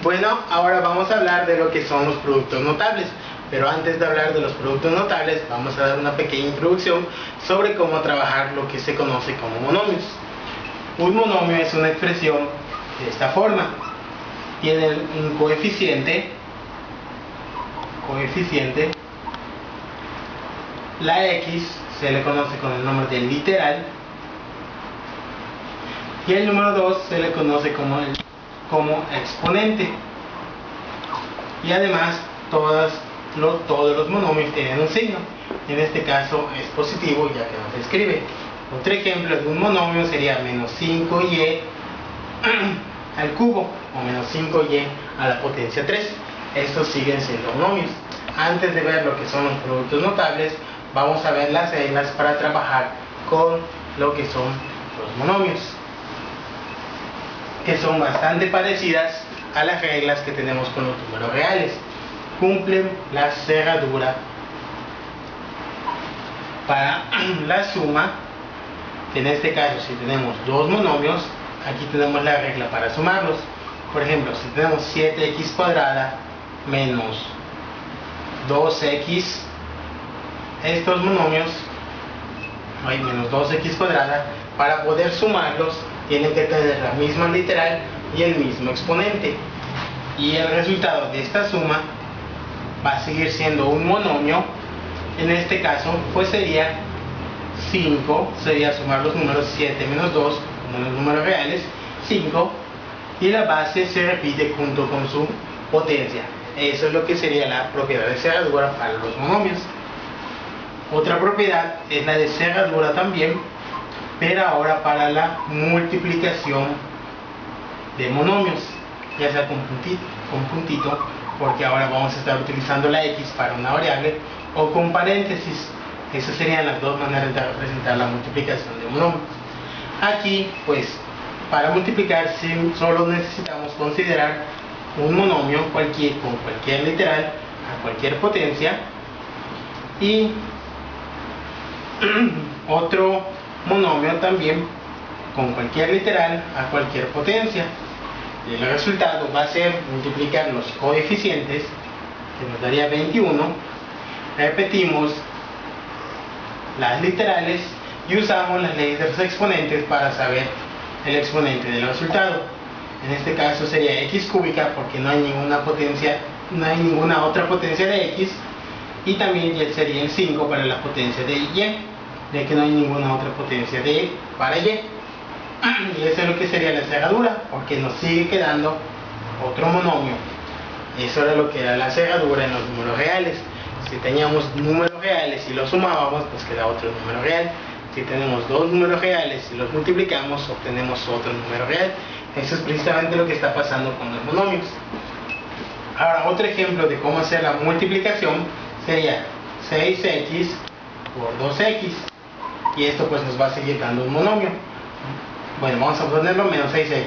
Bueno, ahora vamos a hablar de lo que son los productos notables. Pero antes de hablar de los productos notables, vamos a dar una pequeña introducción sobre cómo trabajar lo que se conoce como monomios. Un monomio es una expresión de esta forma. Tiene un coeficiente, la x se le conoce con el nombre de literal, y el número 2 se le conoce como exponente. Y además todos los monomios tienen un signo. En este caso es positivo, ya que nos escribe. Otro ejemplo de un monomio sería menos 5y al cubo, o menos 5y a la potencia 3. Estos siguen siendo monomios. Antes de ver lo que son los productos notables, vamos a ver las reglas para trabajar con lo que son los monomios, que son bastante parecidas a las reglas que tenemos con los números reales. Cumplen la cerradura. Para la suma, en este caso si tenemos dos monomios, aquí tenemos la regla para sumarlos. Por ejemplo, si tenemos 7x cuadrada menos 2x, estos monomios, hay menos 2x cuadrada, para poder sumarlos tienen que tener la misma literal y el mismo exponente, y el resultado de esta suma va a seguir siendo un monomio. En este caso pues sería 5, sería sumar los números 7 menos 2 como los números reales, 5, y la base se repite junto con su potencia. Eso es lo que sería la propiedad de cerradura para los monomios. Otra propiedad es la de cerradura también, pero ahora para la multiplicación de monomios, ya sea con puntito, porque ahora vamos a estar utilizando la x para una variable, o con paréntesis. Esas serían las dos maneras de representar la multiplicación de monomios. Aquí pues para multiplicar solo necesitamos considerar un monomio con cualquier literal a cualquier potencia, y otro monomio también con cualquier literal a cualquier potencia. Y el resultado va a ser multiplicar los coeficientes, que nos daría 21. Repetimos las literales y usamos las leyes de los exponentes para saber el exponente del resultado. En este caso sería x cúbica, porque no hay ninguna otra potencia de x, y también sería el 5 para la potencia de y, ya que no hay ninguna otra potencia de para y. Y eso es lo que sería la cerradura, porque nos sigue quedando otro monomio. Eso era lo que era la cerradura en los números reales. Si teníamos números reales y los sumábamos, pues queda otro número real. Si tenemos dos números reales y los multiplicamos, obtenemos otro número real. Eso es precisamente lo que está pasando con los monomios. Ahora, otro ejemplo de cómo hacer la multiplicación sería 6x por 2x, y esto pues nos va a seguir dando un monomio. Bueno, vamos a ponerlo menos 6x.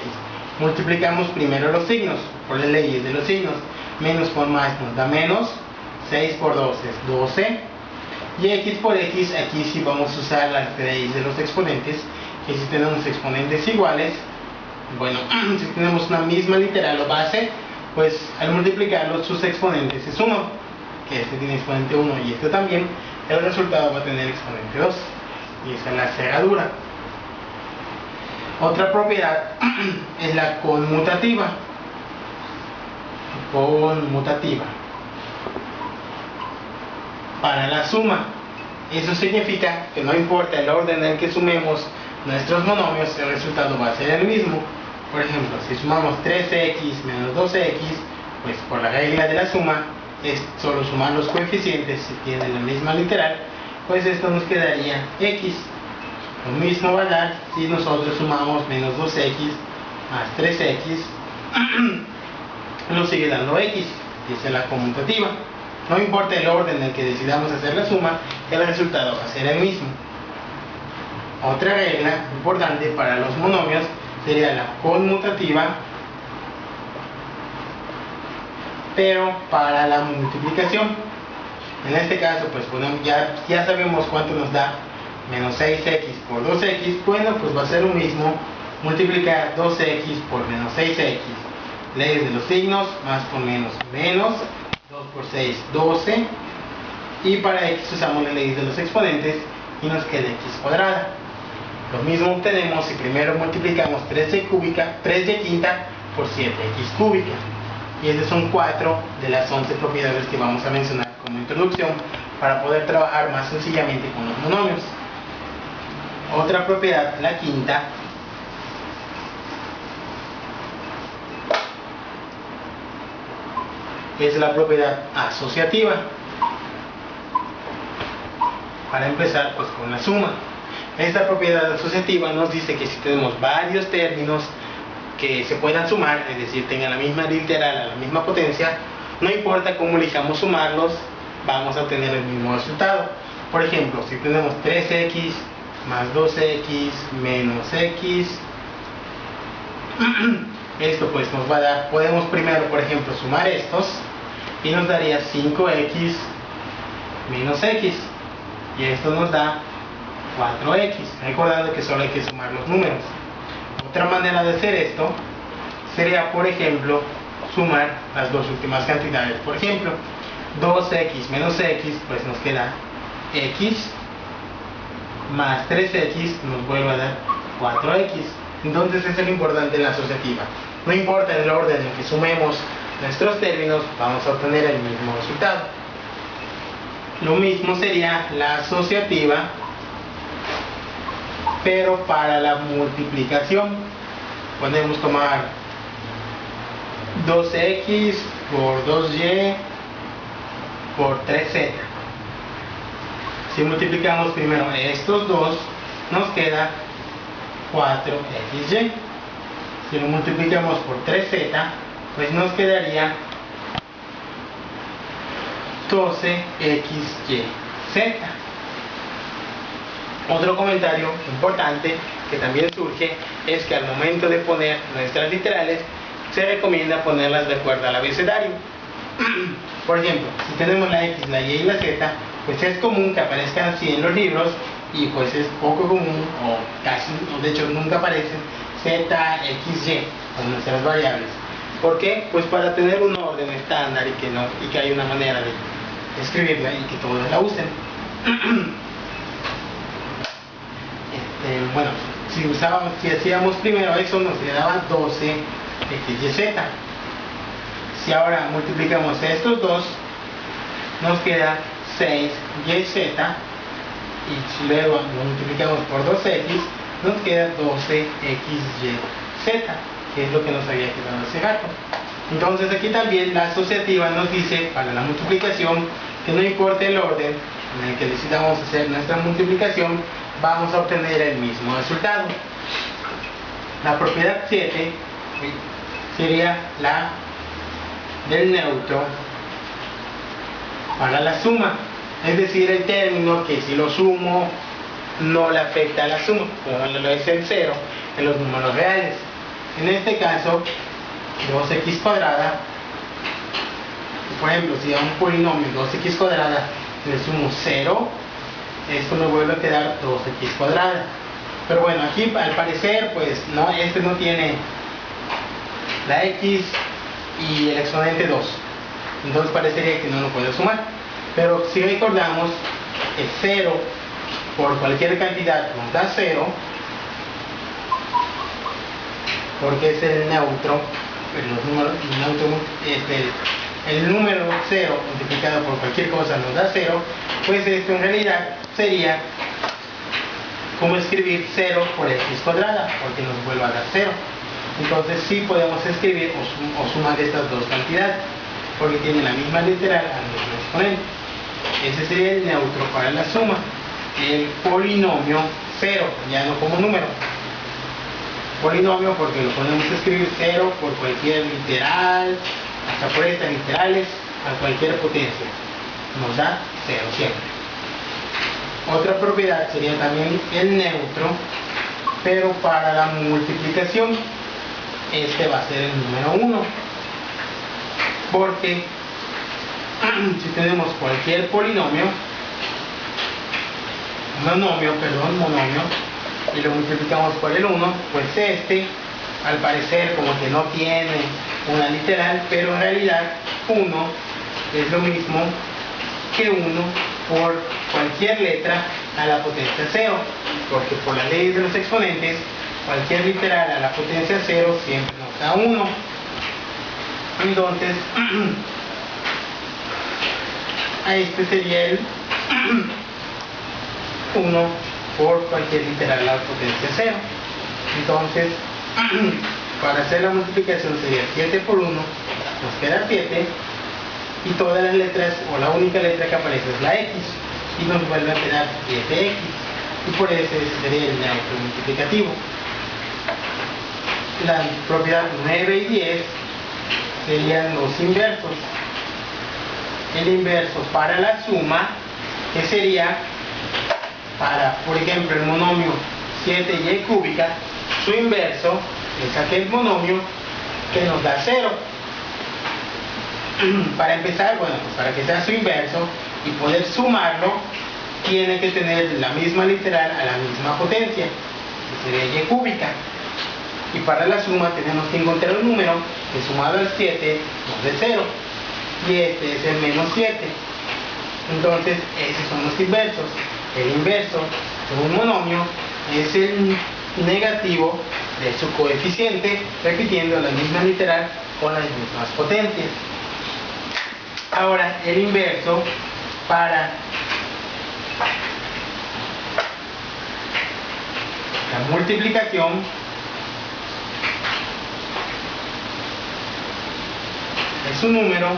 Multiplicamos primero los signos por las leyes de los signos. Menos por más nos da menos. 6 por 2 es 12. Y x por x, aquí sí vamos a usar las leyes de los exponentes, que si tenemos exponentes iguales, bueno, si tenemos una misma literal o base, pues al multiplicarlos sus exponentes se suman, que este tiene exponente 1 y este también, el resultado va a tener exponente 2, y esa es la cerradura. Otra propiedad es la conmutativa. Para la suma, eso significa que no importa el orden en que sumemos nuestros monomios, el resultado va a ser el mismo. Por ejemplo, si sumamos 3x menos 2x, pues por la regla de la suma es solo sumar los coeficientes. Si tienen la misma literal, pues esto nos quedaría x. Lo mismo va a dar si nosotros sumamos menos 2x más 3x, nos sigue dando x, y esa es la conmutativa. No importa el orden en el que decidamos hacer la suma, el resultado va a ser el mismo. Otra regla importante para los monomios sería la conmutativa, pero para la multiplicación. En este caso pues ya sabemos cuánto nos da menos 6x por 2x. Bueno, pues va a ser lo mismo multiplicar 2x por menos 6x leyes de los signos, más por menos, menos, 2 por 6, 12, y para x usamos las leyes de los exponentes y nos queda x cuadrada. Lo mismo obtenemos si primero multiplicamos 3y cúbica, 3y quinta por 7x cúbica. Y estas son 4 de las 11 propiedades que vamos a mencionar como introducción para poder trabajar más sencillamente con los monomios. Otra propiedad, la quinta, es la propiedad asociativa. Para empezar, pues con la suma. Esta propiedad asociativa nos dice que si tenemos varios términos que se puedan sumar, es decir, tengan la misma literal, a la misma potencia, no importa cómo elijamos sumarlos, vamos a obtener el mismo resultado. Por ejemplo, si tenemos 3x más 2x menos x, esto pues nos va a dar, podemos primero, por ejemplo, sumar estos y nos daría 5x menos x, y esto nos da 4x, recordando que solo hay que sumar los números. Otra manera de hacer esto sería, por ejemplo, sumar las dos últimas cantidades. Por ejemplo, 2x menos x, pues nos queda x, más 3x nos vuelve a dar 4x. Entonces eso es lo importante en la asociativa. No importa el orden en que sumemos nuestros términos, vamos a obtener el mismo resultado. Lo mismo sería la asociativa, pero para la multiplicación. Podemos tomar 2x por 2y por 3z. Si multiplicamos primero estos dos, nos queda 4xy. Si lo multiplicamos por 3z, pues nos quedaría 12xyz. Otro comentario importante que también surge es que al momento de poner nuestras literales se recomienda ponerlas de acuerdo al abecedario. Por ejemplo, si tenemos la x, la y y la z, pues es común que aparezcan así en los libros, y pues es poco común, o casi, o de hecho nunca aparecen z, x, y con nuestras variables. ¿Por qué? Pues para tener un orden estándar y que hay una manera de escribirla y que todos la usen. Bueno, si hacíamos primero eso, nos quedaba 12xyz. Si ahora multiplicamos estos dos, nos queda 6yz, y si luego lo multiplicamos por 2x, nos queda 12xyz, que es lo que nos había quedado hace rato. Entonces aquí también la asociativa nos dice, para la multiplicación, que no importa el orden en el que decidamos hacer nuestra multiplicación, vamos a obtener el mismo resultado. La propiedad 7 sería la del neutro para la suma, es decir, el término que si lo sumo no le afecta a la suma, como lo es el 0 en los números reales. En este caso, 2x cuadrada, por ejemplo, si a un polinomio 2x cuadrada le sumo 0, esto me vuelve a quedar 2x cuadrada. Pero bueno, aquí al parecer pues no, este no tiene la x y el exponente 2, entonces parecería que no lo puedo sumar. Pero si recordamos, el 0 por cualquier cantidad nos da 0, porque es el neutro, el número 0 multiplicado por cualquier cosa nos da 0, pues esto en realidad sería como escribir 0 por x cuadrada, porque nos vuelve a dar 0. Entonces sí podemos escribir o sumar estas dos cantidades, porque tienen la misma literal al mismo exponente. Ese sería el neutro para la suma. El polinomio 0, ya no como número. Polinomio porque lo podemos escribir 0 por cualquier literal, hasta por estas literales, a cualquier potencia. Nos da 0 siempre. Otra propiedad sería también el neutro, pero para la multiplicación. Este va a ser el número 1. Porque si tenemos cualquier monomio, y lo multiplicamos por el 1, pues este al parecer como que no tiene una literal, pero en realidad 1 es lo mismo que 1 por cualquier letra a la potencia 0, porque por la ley de los exponentes, cualquier literal a la potencia 0 siempre nos da 1. Entonces, a este sería el 1 por cualquier literal a la potencia 0. Entonces, para hacer la multiplicación sería 7 por 1, nos queda 7, y todas las letras, o la única letra que aparece es la X, y nos vuelve a quedar 7X, y por eso ese sería el neutro multiplicativo. La propiedad 9 y 10 serían los inversos. El inverso para la suma, que sería para, por ejemplo, el monomio 7y cúbica, su inverso es aquel monomio que nos da 0. Para empezar, bueno, pues para que sea su inverso y poder sumarlo, tiene que tener la misma literal a la misma potencia, que sería y cúbica. Y para la suma tenemos que encontrar un número que sumado al 7 nos dé 0. Y este es el menos 7. Entonces, esos son los inversos. El inverso de un monomio es el negativo de su coeficiente, repitiendo la misma literal con las mismas potencias. Ahora, el inverso para la multiplicación es un número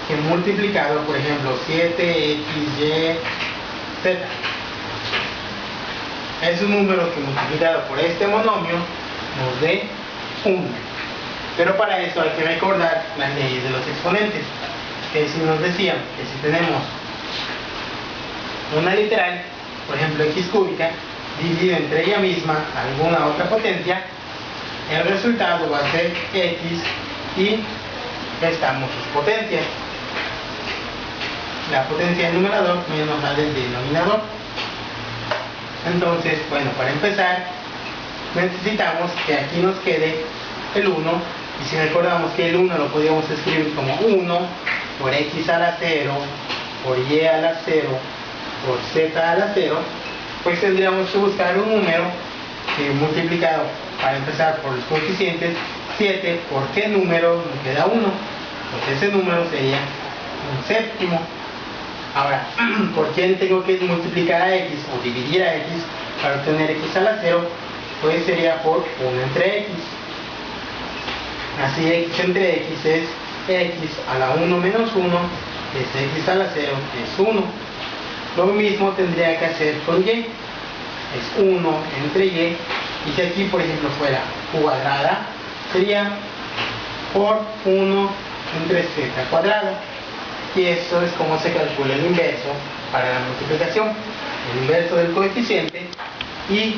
que multiplicado, por ejemplo, 7x, y, z, es un número que multiplicado por este monomio nos dé 1. Pero para eso hay que recordar las leyes de los exponentes, que si nos decían que si tenemos una literal, por ejemplo x cúbica, dividido entre ella misma alguna otra potencia, el resultado va a ser x y restamos sus potencias. La potencia del numerador menos la del denominador. Entonces, bueno, para empezar, necesitamos que aquí nos quede el 1, y si recordamos que el 1 lo podíamos escribir como 1 por x a la 0, por y a la 0, por z a la 0, pues tendríamos que buscar un número que multiplicado, para empezar, por los coeficientes 7, ¿por qué número nos queda 1? Pues ese número sería un séptimo. Ahora, ¿por quién tengo que multiplicar a x o dividir a x para obtener x a la 0? Pues sería por 1 entre x. Así x entre x es x a la 1 menos 1, es x a la 0, que es 1. Lo mismo tendría que hacer con y. Es 1 entre y. Y si aquí, por ejemplo, fuera cuadrada, sería por 1 entre z cuadrada. Y eso es como se calcula el inverso para la multiplicación. El inverso del coeficiente y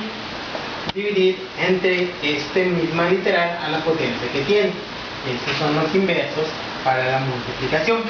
dividir entre este misma literal a la potencia que tiene. Estos son los inversos para la multiplicación.